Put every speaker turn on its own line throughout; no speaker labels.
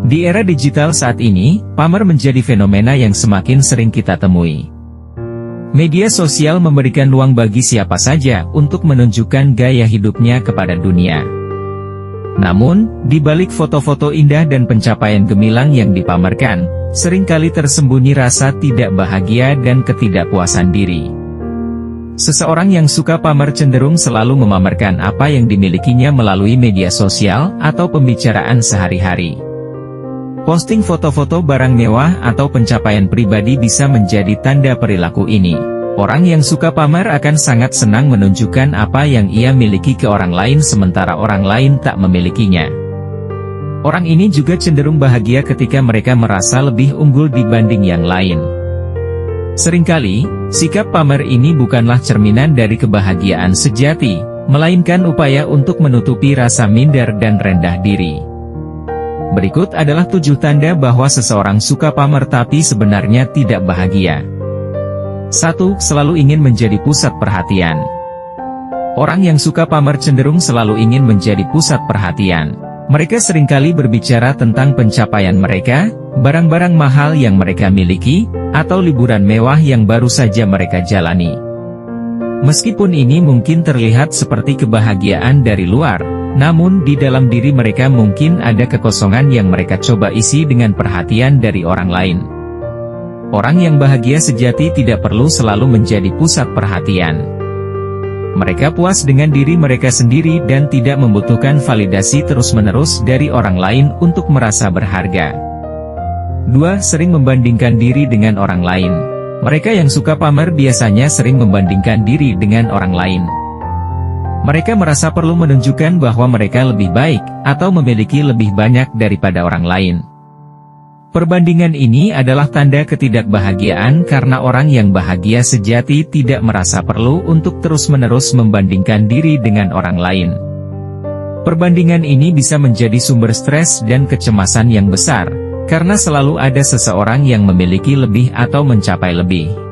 Di era digital saat ini, pamer menjadi fenomena yang semakin sering kita temui. Media sosial memberikan ruang bagi siapa saja untuk menunjukkan gaya hidupnya kepada dunia. Namun, di balik foto-foto indah dan pencapaian gemilang yang dipamerkan, seringkali tersembunyi rasa tidak bahagia dan ketidakpuasan diri. Seseorang yang suka pamer cenderung selalu memamerkan apa yang dimilikinya melalui media sosial atau pembicaraan sehari-hari. Posting foto-foto barang mewah atau pencapaian pribadi bisa menjadi tanda perilaku ini. Orang yang suka pamer akan sangat senang menunjukkan apa yang ia miliki ke orang lain sementara orang lain tak memilikinya. Orang ini juga cenderung bahagia ketika mereka merasa lebih unggul dibanding yang lain. Seringkali, sikap pamer ini bukanlah cerminan dari kebahagiaan sejati, melainkan upaya untuk menutupi rasa minder dan rendah diri. Berikut adalah 7 tanda bahwa seseorang suka pamer tapi sebenarnya tidak bahagia. 1. Selalu ingin menjadi pusat perhatian. Orang yang suka pamer cenderung selalu ingin menjadi pusat perhatian. Mereka seringkali berbicara tentang pencapaian mereka, barang-barang mahal yang mereka miliki, atau liburan mewah yang baru saja mereka jalani. Meskipun ini mungkin terlihat seperti kebahagiaan dari luar, namun di dalam diri mereka mungkin ada kekosongan yang mereka coba isi dengan perhatian dari orang lain. Orang yang bahagia sejati tidak perlu selalu menjadi pusat perhatian. Mereka puas dengan diri mereka sendiri dan tidak membutuhkan validasi terus-menerus dari orang lain untuk merasa berharga. 2. Sering membandingkan diri dengan orang lain. Mereka yang suka pamer biasanya sering membandingkan diri dengan orang lain. Mereka merasa perlu menunjukkan bahwa mereka lebih baik, atau memiliki lebih banyak daripada orang lain. Perbandingan ini adalah tanda ketidakbahagiaan karena orang yang bahagia sejati tidak merasa perlu untuk terus-menerus membandingkan diri dengan orang lain. Perbandingan ini bisa menjadi sumber stres dan kecemasan yang besar, karena selalu ada seseorang yang memiliki lebih atau mencapai lebih.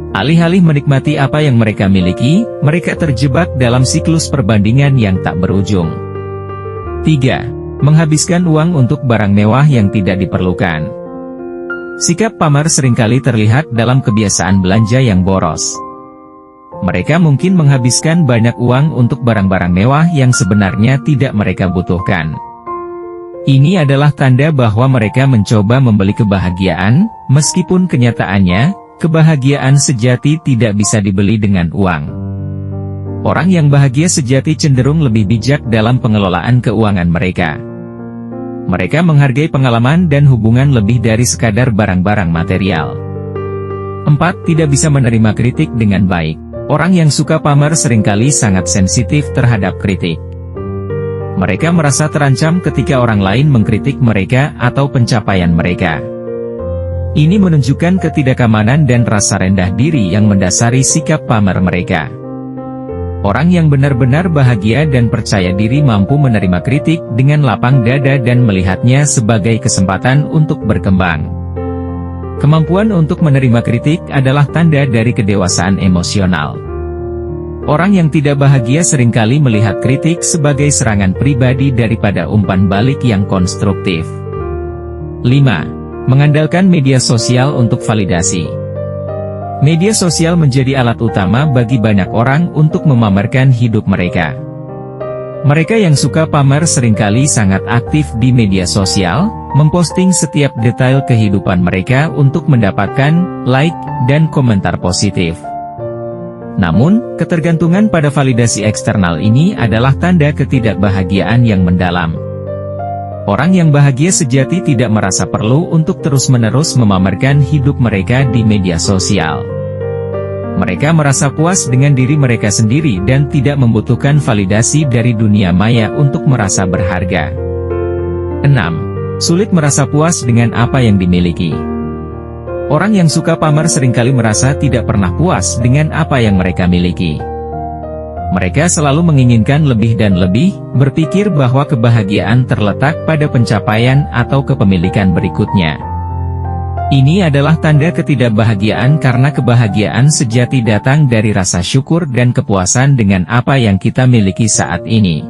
Alih-alih menikmati apa yang mereka miliki, mereka terjebak dalam siklus perbandingan yang tak berujung. 3. Menghabiskan uang untuk barang mewah yang tidak diperlukan. Sikap pamer seringkali terlihat dalam kebiasaan belanja yang boros. Mereka mungkin menghabiskan banyak uang untuk barang-barang mewah yang sebenarnya tidak mereka butuhkan. Ini adalah tanda bahwa mereka mencoba membeli kebahagiaan, meskipun kenyataannya, kebahagiaan sejati tidak bisa dibeli dengan uang. Orang yang bahagia sejati cenderung lebih bijak dalam pengelolaan keuangan mereka. Mereka menghargai pengalaman dan hubungan lebih dari sekadar barang-barang material. 4. Tidak bisa menerima kritik dengan baik. Orang yang suka pamer seringkali sangat sensitif terhadap kritik. Mereka merasa terancam ketika orang lain mengkritik mereka atau pencapaian mereka. Ini menunjukkan ketidakamanan dan rasa rendah diri yang mendasari sikap pamer mereka. Orang yang benar-benar bahagia dan percaya diri mampu menerima kritik dengan lapang dada dan melihatnya sebagai kesempatan untuk berkembang. Kemampuan untuk menerima kritik adalah tanda dari kedewasaan emosional. Orang yang tidak bahagia seringkali melihat kritik sebagai serangan pribadi daripada umpan balik yang konstruktif. 5. Mengandalkan media sosial untuk validasi. Media sosial menjadi alat utama bagi banyak orang untuk memamerkan hidup mereka. Mereka yang suka pamer seringkali sangat aktif di media sosial, memposting setiap detail kehidupan mereka untuk mendapatkan like dan komentar positif. Namun, ketergantungan pada validasi eksternal ini adalah tanda ketidakbahagiaan yang mendalam. Orang yang bahagia sejati tidak merasa perlu untuk terus-menerus memamerkan hidup mereka di media sosial. Mereka merasa puas dengan diri mereka sendiri dan tidak membutuhkan validasi dari dunia maya untuk merasa berharga. 6. Sulit merasa puas dengan apa yang dimiliki. Orang yang suka pamer seringkali merasa tidak pernah puas dengan apa yang mereka miliki. Mereka selalu menginginkan lebih dan lebih, berpikir bahwa kebahagiaan terletak pada pencapaian atau kepemilikan berikutnya. Ini adalah tanda ketidakbahagiaan karena kebahagiaan sejati datang dari rasa syukur dan kepuasan dengan apa yang kita miliki saat ini.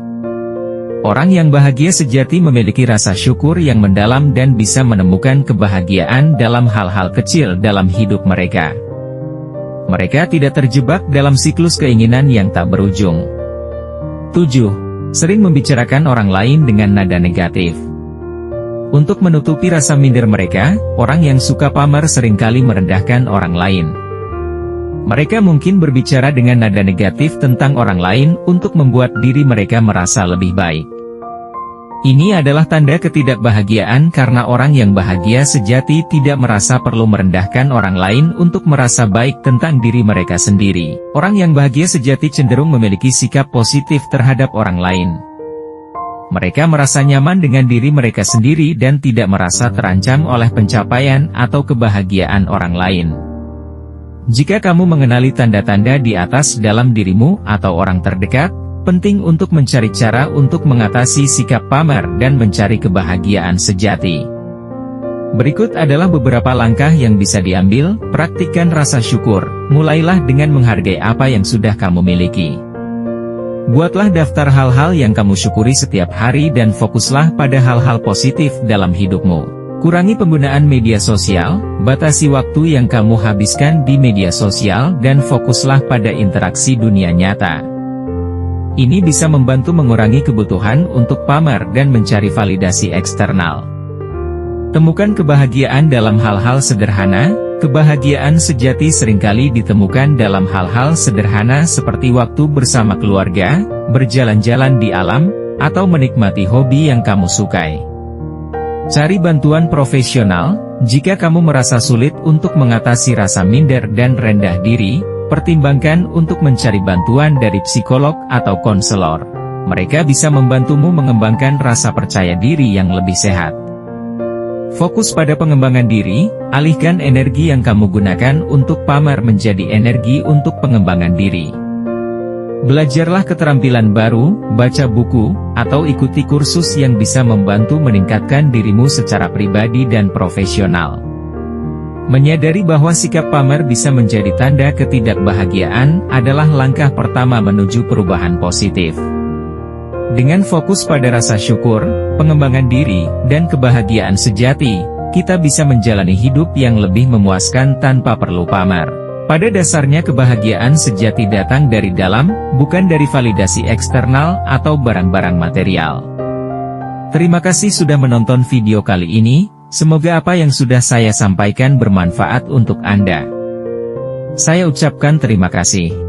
Orang yang bahagia sejati memiliki rasa syukur yang mendalam dan bisa menemukan kebahagiaan dalam hal-hal kecil dalam hidup mereka. Mereka tidak terjebak dalam siklus keinginan yang tak berujung. 7. Sering membicarakan orang lain dengan nada negatif. Untuk menutupi rasa minder mereka, orang yang suka pamer seringkali merendahkan orang lain. Mereka mungkin berbicara dengan nada negatif tentang orang lain untuk membuat diri mereka merasa lebih baik. Ini adalah tanda ketidakbahagiaan karena orang yang bahagia sejati tidak merasa perlu merendahkan orang lain untuk merasa baik tentang diri mereka sendiri. Orang yang bahagia sejati cenderung memiliki sikap positif terhadap orang lain. Mereka merasa nyaman dengan diri mereka sendiri dan tidak merasa terancam oleh pencapaian atau kebahagiaan orang lain. Jika kamu mengenali tanda-tanda di atas dalam dirimu atau orang terdekat, penting untuk mencari cara untuk mengatasi sikap pamer dan mencari kebahagiaan sejati. Berikut adalah beberapa langkah yang bisa diambil. Praktikkan rasa syukur. Mulailah dengan menghargai apa yang sudah kamu miliki. Buatlah daftar hal-hal yang kamu syukuri setiap hari dan fokuslah pada hal-hal positif dalam hidupmu. Kurangi penggunaan media sosial, batasi waktu yang kamu habiskan di media sosial dan fokuslah pada interaksi dunia nyata. Ini bisa membantu mengurangi kebutuhan untuk pamer dan mencari validasi eksternal. Temukan kebahagiaan dalam hal-hal sederhana. Kebahagiaan sejati seringkali ditemukan dalam hal-hal sederhana seperti waktu bersama keluarga, berjalan-jalan di alam, atau menikmati hobi yang kamu sukai. Cari bantuan profesional. Jika kamu merasa sulit untuk mengatasi rasa minder dan rendah diri, pertimbangkan untuk mencari bantuan dari psikolog atau konselor. Mereka bisa membantumu mengembangkan rasa percaya diri yang lebih sehat. Fokus pada pengembangan diri. Alihkan energi yang kamu gunakan untuk pamer menjadi energi untuk pengembangan diri. Belajarlah keterampilan baru, baca buku, atau ikuti kursus yang bisa membantu meningkatkan dirimu secara pribadi dan profesional. Menyadari bahwa sikap pamer bisa menjadi tanda ketidakbahagiaan adalah langkah pertama menuju perubahan positif. Dengan fokus pada rasa syukur, pengembangan diri, dan kebahagiaan sejati, kita bisa menjalani hidup yang lebih memuaskan tanpa perlu pamer. Pada dasarnya kebahagiaan sejati datang dari dalam, bukan dari validasi eksternal atau barang-barang material. Terima kasih sudah menonton video kali ini, semoga apa yang sudah saya sampaikan bermanfaat untuk Anda. Saya ucapkan terima kasih.